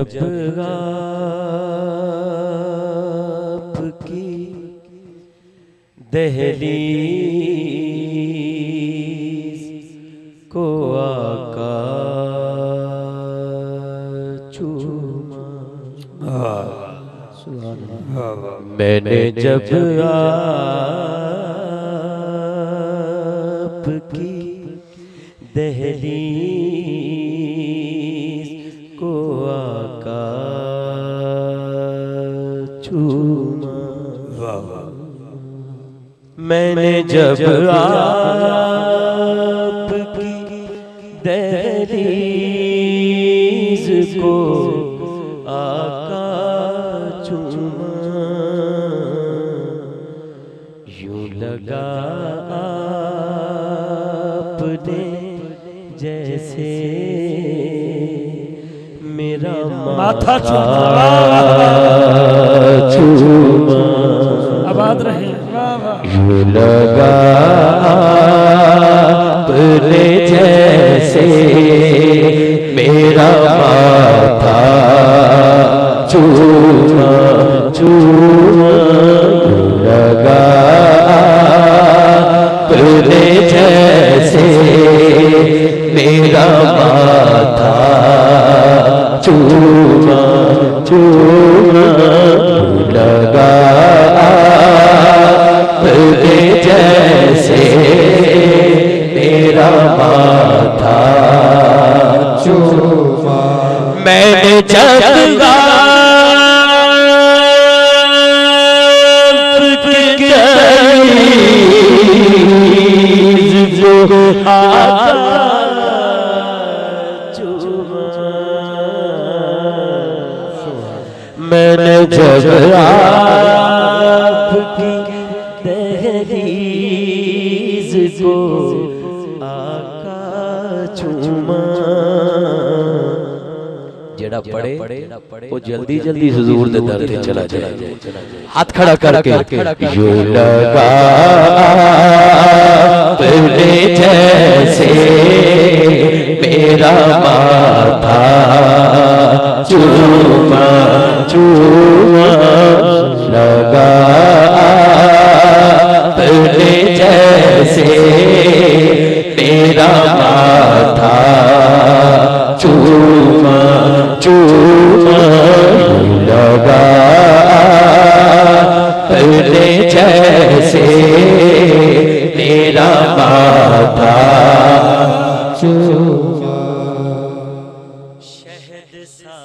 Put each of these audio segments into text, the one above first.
जब आपकी दहलीज को आका चूमा, मैंने जब आपकी दहलीज को आका चूमा, मैंने जब आपकी दहलीज को आका चूमा, यूं लगा आपने जैसे मेरा माथा चूमा। आबाद रहे। यूं लगा आपने जैसे मेरा माथा चूमा चूमा, यूं लगा आपने जैसे मेरा माथा चूमा चूमा, लगा आपने जैसे मेरा माथा चूमा, मैंने जब आपकी दहलीज को आका मैंने जब आपकी दहलीज को आका चूमा, जेड़ा पढ़े वो जल्दी जल्दी हुजूर दे दर ते चला जाए। हाथ खड़ा करके यूं लगा आपने जैसे मेरा माथा चूमा चूमा, लगा आपने जैसे मेरा माथा चूमा चूमा, लगा आपने जैसे मेरा माथा चूमा। शहद सा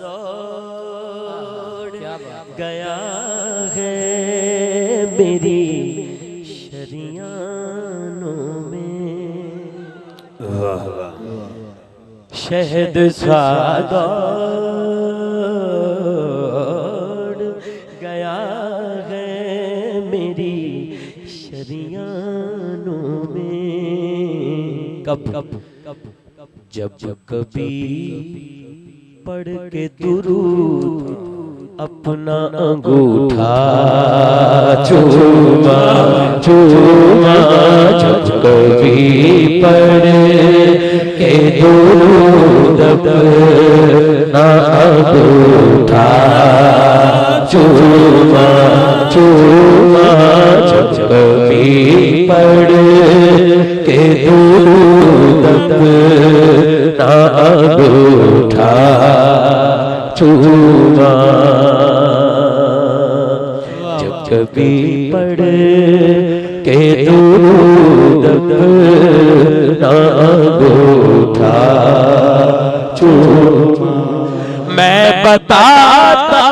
दौड़ गया है मेरी शरियानों में, शहद सा दौड़ गया है मेरी शरियानों में। कब जब कभी पढ़ के दुरूद अपना अंगूठा चूमा चूमा, जब कभी पढ़ के दुरूद अपना अंगूठा चूमा चूमा, जब कभी पढ़ के दुरूद अपना अंगूठा चूमा, जब कभी पढ़ के दुरूद अपना अंगूठा चूमा, मैं बताता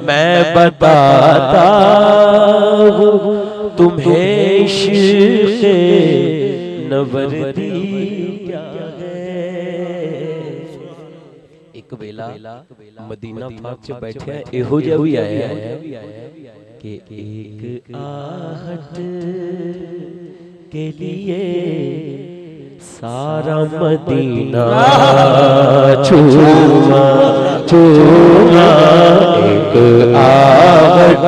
मैं बताता हूँ तुम्हें इश्क़ नवरदी क्या है। एक वेला मदीना पाक च बैठे एहो जिहा भी आया कि एक आहट के लिए सारा मदीना छूमा चूमा एक आहट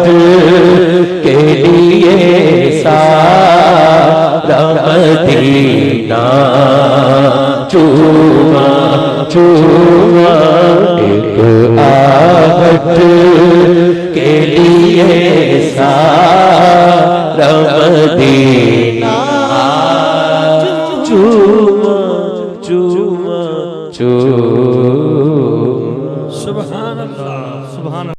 के लिए सारा मदीना चूमा चूमा एक आहट के लिए सारा मदीना चूमा चूमा चूमा